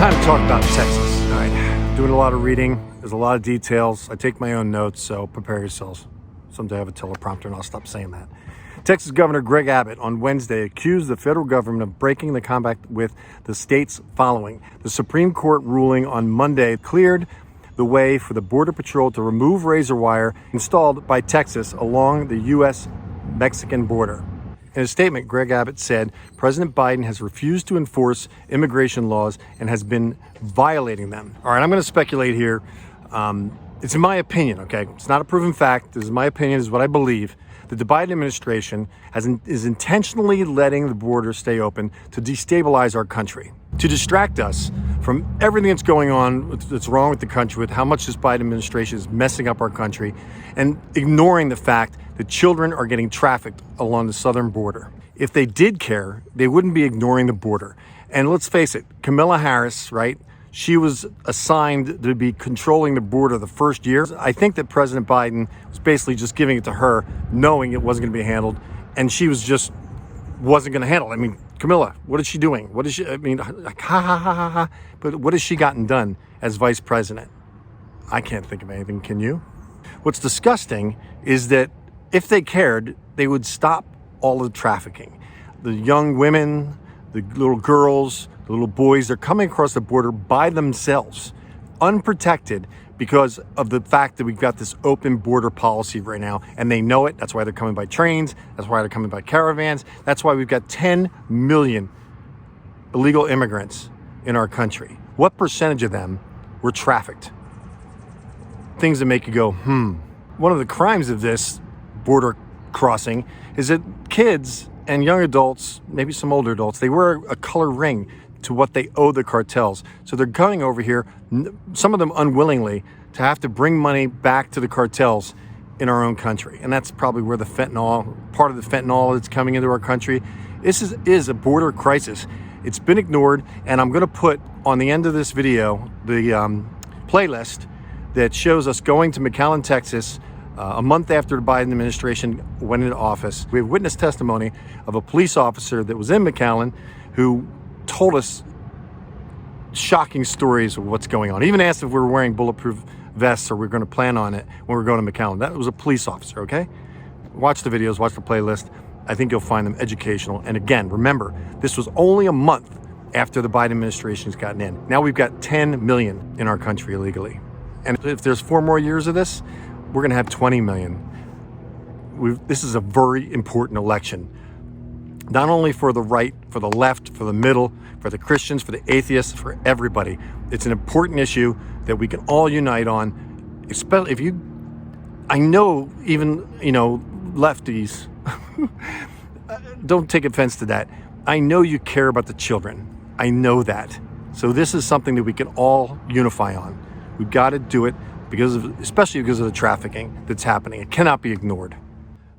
Time to talk about Texas. All right, doing a lot of reading. There's a lot of details. I take my own notes, so prepare yourselves. Someday I have a teleprompter and I'll stop saying that. Texas Governor Greg Abbott on Wednesday accused the federal government of breaking the compact with the states following. The Supreme Court ruling on Monday cleared the way for the Border Patrol to remove razor wire installed by Texas along the U.S.-Mexican border. In a statement, Greg Abbott said President Biden has refused to enforce immigration laws and has been violating them. All right, I'm going to speculate here. It's in my opinion, okay? It's not a proven fact. This is my opinion. This is what I believe. That the Biden administration is intentionally letting the border stay open to destabilize our country, to distract us from everything that's going on, that's wrong with the country, with how much this Biden administration is messing up our country, and ignoring the fact that children are getting trafficked along the southern border. If they did care, they wouldn't be ignoring the border. And let's face it, Kamala Harris, right? She was assigned to be controlling the border the first year. I think that President Biden was basically just giving it to her, knowing it wasn't going to be handled, and she wasn't going to handle it. I mean, Camilla, what is she doing? What is she, I mean, like, ha, ha, ha, ha, ha. But what has she gotten done as vice president? I can't think of anything, can you? What's disgusting is that if they cared, they would stop all the trafficking. The young women, the little girls, the little boys, they're coming across the border by themselves, unprotected, because of the fact that we've got this open border policy right now, and they know it. That's why they're coming by trains. That's why they're coming by caravans. That's why we've got 10 million illegal immigrants in our country. What percentage of them were trafficked? Things that make you go, One of the crimes of this border crossing is that kids and young adults, maybe some older adults, they wear a color ring to what they owe the cartels. So they're coming over here, some of them unwillingly, to have to bring money back to the cartels in our own country. And that's probably where part of the fentanyl that's coming into our country. This is a border crisis. It's been ignored, and I'm gonna put on the end of this video the playlist that shows us going to McAllen, Texas, a month after the Biden administration went into office. We have witness testimony of a police officer that was in McAllen who told us shocking stories of what's going on. He even asked if we were wearing bulletproof vests or we were going to plan on it when we were going to McAllen. That was a police officer, okay? Watch the videos, watch the playlist. I think you'll find them educational. And again, remember, this was only a month after the Biden administration's gotten in. Now we've got 10 million in our country illegally. And if there's 4 more years of this, we're going to have 20 million. This is a very important election, not only for the right, for the left, for the middle, for the Christians, for the atheists, for everybody. It's an important issue that we can all unite on, especially if I know even, lefties, don't take offense to that. I know you care about the children. I know that. So this is something that we can all unify on. We've got to do it especially because of the trafficking that's happening. It cannot be ignored.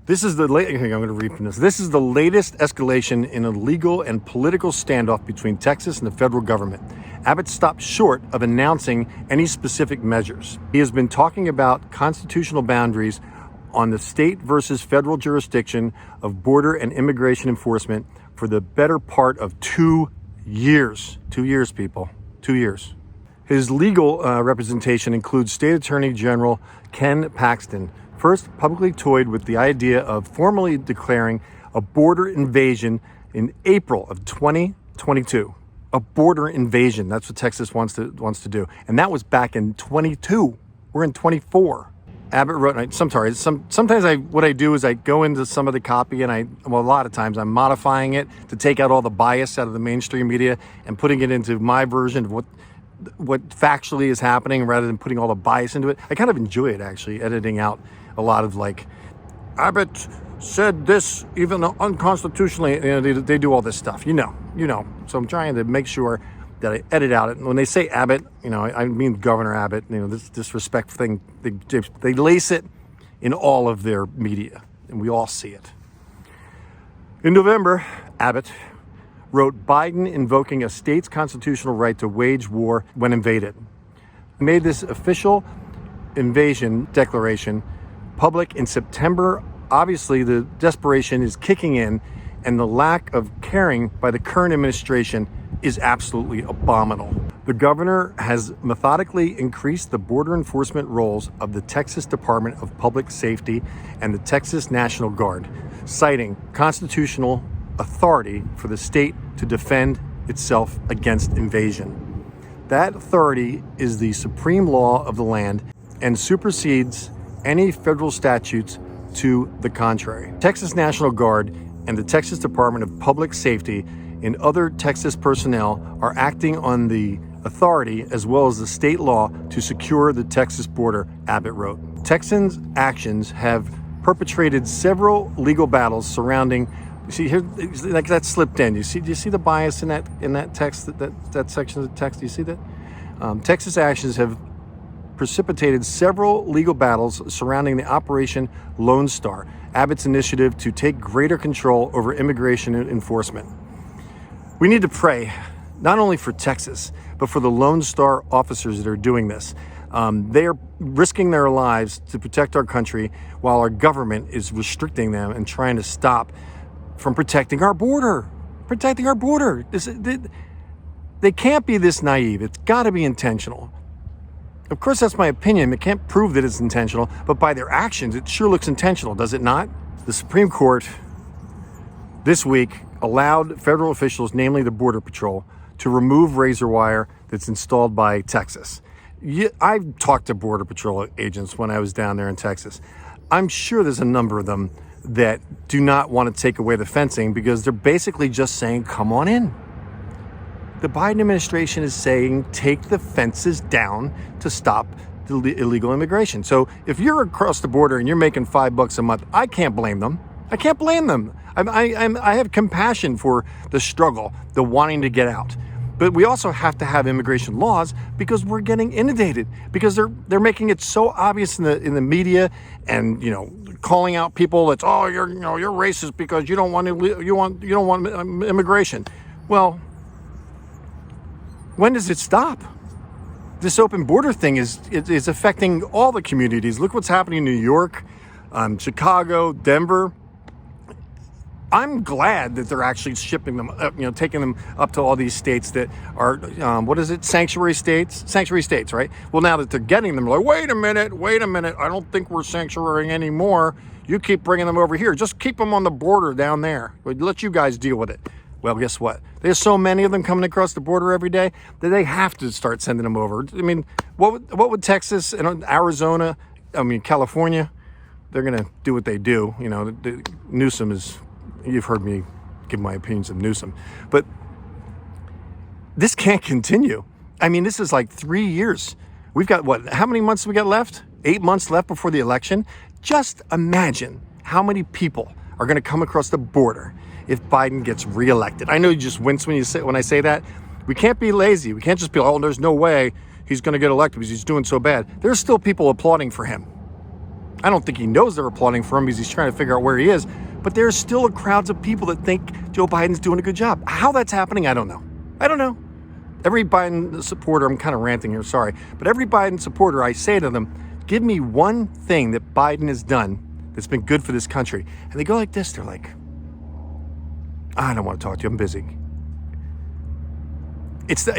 This is I'm going to read from this. This is the latest escalation in a legal and political standoff between Texas and the federal government. Abbott stopped short of announcing any specific measures. He has been talking about constitutional boundaries on the state versus federal jurisdiction of border and immigration enforcement for the better part of 2 years. 2 years, people. 2 years. His legal representation includes State Attorney General Ken Paxton, first publicly toyed with the idea of formally declaring a border invasion in April of 2022. A border invasion, that's what Texas wants to do. And that was back in 22. We're in 24. Abbott wrote, sometimes what I do is I go into some of the copy and a lot of times I'm modifying it to take out all the bias out of the mainstream media and putting it into my version of what factually is happening rather than putting all the bias into it. I kind of enjoy it, actually, editing out a lot of Abbott said this even unconstitutionally. They do all this stuff, you know. So I'm trying to make sure that I edit out it. And when they say Abbott, I mean Governor Abbott, this disrespect thing, they lace it in all of their media, and we all see it. In November, Abbott wrote Biden invoking a state's constitutional right to wage war when invaded. He made this official invasion declaration public in September. Obviously, the desperation is kicking in, and the lack of caring by the current administration is absolutely abominable. The governor has methodically increased the border enforcement roles of the Texas Department of Public Safety and the Texas National Guard, citing constitutional authority for the state to defend itself against invasion. That authority is the supreme law of the land and supersedes any federal statutes to the contrary. Texas National Guard and the Texas Department of Public Safety and other Texas personnel are acting on the authority as well as the state law to secure the Texas border, Abbott wrote. Texans' actions have perpetrated several legal battles surrounding. You see here, like that slipped in. Do you see the bias in that text, that section of the text? Do you see that? Texas actions have precipitated several legal battles surrounding the Operation Lone Star, Abbott's initiative to take greater control over immigration enforcement. We need to pray not only for Texas, but for the Lone Star officers that are doing this. They are risking their lives to protect our country while our government is restricting them and trying to stop from protecting our border. They can't be this naive. It's got to be intentional. Of course, that's my opinion. It can't prove that it's intentional, but by their actions, it sure looks intentional, does it not? The Supreme Court this week allowed federal officials, namely the Border Patrol, to remove razor wire that's installed by Texas. I've talked to Border Patrol agents when I was down there in Texas. I'm sure there's a number of them that do not want to take away the fencing because they're basically just saying, come on in. The Biden administration is saying, take the fences down to stop the illegal immigration. So if you're across the border and you're making $5 a month, I can't blame them. I have compassion for the struggle, the wanting to get out. But we also have to have immigration laws because we're getting inundated, because they're making it so obvious in the media, and calling out people that's you're racist because you don't want immigration. Well, when does it stop? This open border thing is affecting all the communities. Look what's happening in New York, Chicago, Denver. I'm glad that they're actually shipping them, taking them up to all these states that are, sanctuary states, right? Well, now that they're getting them, they're like, wait a minute, I don't think we're sanctuary anymore. You keep bringing them over here. Just keep them on the border down there. We'll let you guys deal with it. Well, guess what? There's so many of them coming across the border every day that they have to start sending them over. I mean, what would Texas and Arizona, California, they're going to do what they do. Newsom is... You've heard me give my opinions of Newsom, but this can't continue. This is like 3 years. We've got how many months have we got left? 8 months left before the election. Just imagine how many people are going to come across the border if Biden gets reelected. I know you just wince when I say that. We can't be lazy. We can't just be, there's no way he's going to get elected because he's doing so bad. There's still people applauding for him. I don't think he knows they're applauding for him because he's trying to figure out where he is. But there's still crowds of people that think Joe Biden's doing a good job. How that's happening, I don't know. Every Biden supporter, I'm kind of ranting here, sorry. But every Biden supporter, I say to them, give me one thing that Biden has done that's been good for this country. And they go like this. They're like, I don't want to talk to you. I'm busy. It's the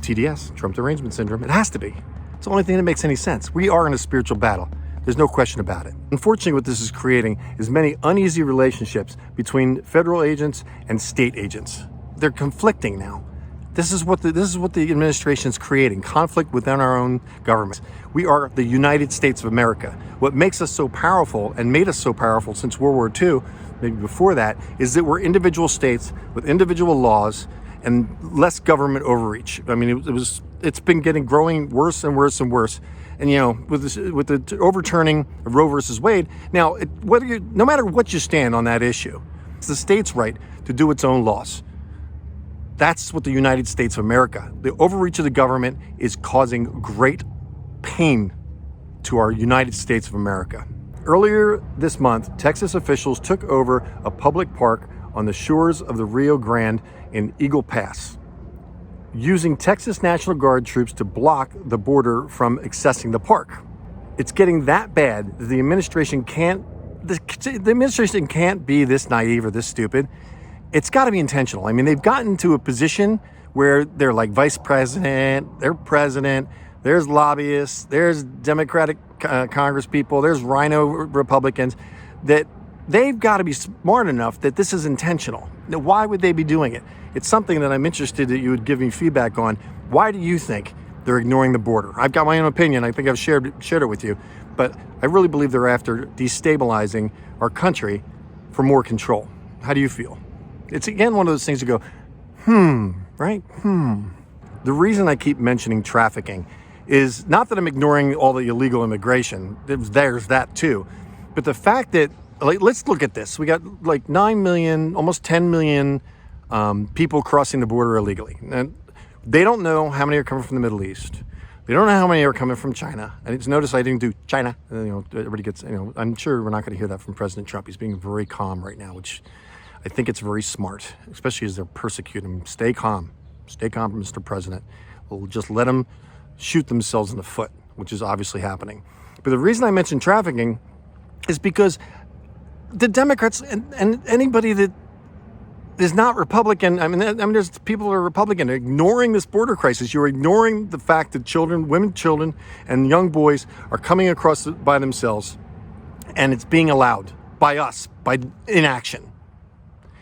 TDS, Trump Derangement Syndrome. It has to be. It's the only thing that makes any sense. We are in a spiritual battle. There's no question about it. Unfortunately, what this is creating is many uneasy relationships between federal agents and state agents. They're conflicting now. This is what the administration is creating, conflict within our own government. We are the United States of America. What makes us so powerful and made us so powerful since World War II, maybe before that, is that we're individual states with individual laws and less government overreach. It's been growing worse and worse and worse. And with the overturning of Roe versus Wade, now no matter what you stand on that issue, it's the state's right to do its own laws. That's what the United States of America. The overreach of the government is causing great pain to our United States of America. Earlier this month, Texas officials took over a public park on the shores of the Rio Grande in Eagle Pass, using Texas National Guard troops to block the border from accessing the park. It's getting that bad that the administration can't be this naive or this stupid. It's got to be intentional. They've gotten to a position where they're like vice president, they're president, there's lobbyists, there's Democratic Congress people, there's rhino Republicans, that they've got to be smart enough that this is intentional. Now, why would they be doing it? It's something that I'm interested that you would give me feedback on. Why do you think they're ignoring the border? I've got my own opinion. I think I've shared it with you, but I really believe they're after destabilizing our country for more control. How do you feel? It's again one of those things you go, right? The reason I keep mentioning trafficking is not that I'm ignoring all the illegal immigration. There's that too. But the fact that, like, let's look at this. We got like 9 million, almost 10 million people crossing the border illegally. And they don't know how many are coming from the Middle East. They don't know how many are coming from China. And notice I didn't do China. Everybody gets, I'm sure we're not going to hear that from President Trump. He's being very calm right now, which I think it's very smart, especially as they're persecuting him. Stay calm. Stay calm, Mr. President. We'll just let them shoot themselves in the foot, which is obviously happening. But the reason I mention trafficking is because the Democrats and anybody that is not Republican, I mean, there's people who are Republican ignoring this border crisis. You're ignoring the fact that women, children, and young boys are coming across by themselves, and it's being allowed by us, by inaction.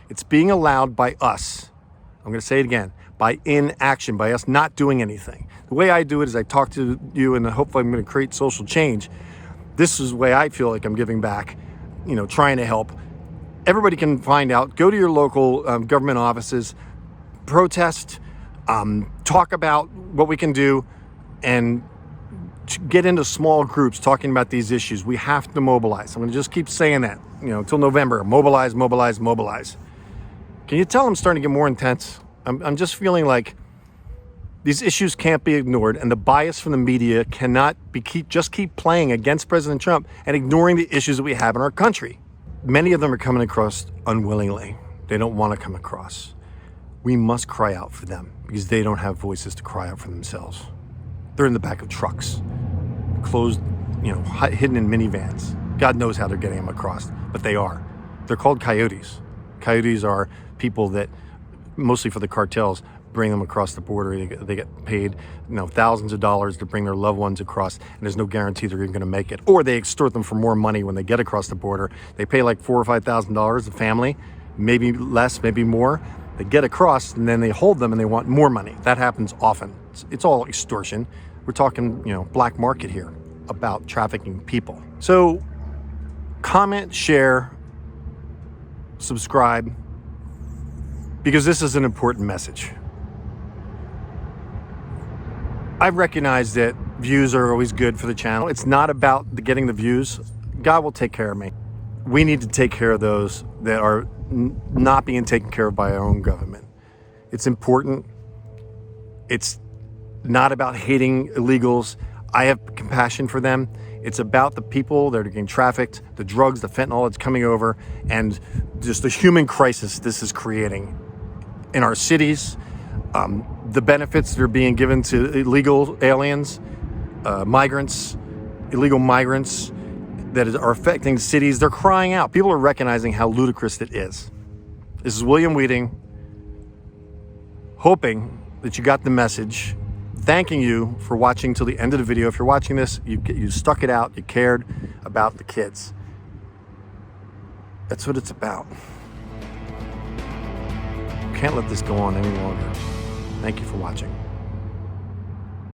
It's being allowed by us. I'm going to say it again, by inaction, by us not doing anything. The way I do it is I talk to you, and hopefully I'm going to create social change. This is the way I feel like I'm giving back, trying to help. Everybody can find out. Go to your local government offices, protest, talk about what we can do, and get into small groups talking about these issues. We have to mobilize. I'm going to just keep saying that, until November. Mobilize, mobilize, mobilize. Can you tell I'm starting to get more intense? I'm just feeling like these issues can't be ignored, and the bias from the media cannot keep playing against President Trump and ignoring the issues that we have in our country. Many of them are coming across unwillingly. They don't want to come across. We must cry out for them because they don't have voices to cry out for themselves. They're in the back of trucks, closed, hidden in minivans. God knows how they're getting them across, but they are. They're called coyotes. Coyotes are people that, mostly for the cartels, bring them across the border. They get paid, thousands of dollars to bring their loved ones across, and there's no guarantee they're even going to make it. Or they extort them for more money when they get across the border. They pay like $4,000 or $5,000 a family, maybe less, maybe more. They get across, and then they hold them, and they want more money. That happens often. It's all extortion. We're talking, black market here about trafficking people. So, comment, share, subscribe, because this is an important message. I recognize that views are always good for the channel. It's not about getting the views. God will take care of me. We need to take care of those that are not being taken care of by our own government. It's important. It's not about hating illegals. I have compassion for them. It's about the people that are getting trafficked, the drugs, the fentanyl that's coming over, and just the human crisis this is creating in our cities. The benefits that are being given to illegal aliens, migrants, illegal migrants that are affecting cities. They're crying out. People are recognizing how ludicrous it is. This is William Wieting, hoping that you got the message. Thanking you for watching till the end of the video. If you're watching this, you stuck it out. You cared about the kids. That's what it's about. Can't let this go on any longer. Thank you for watching.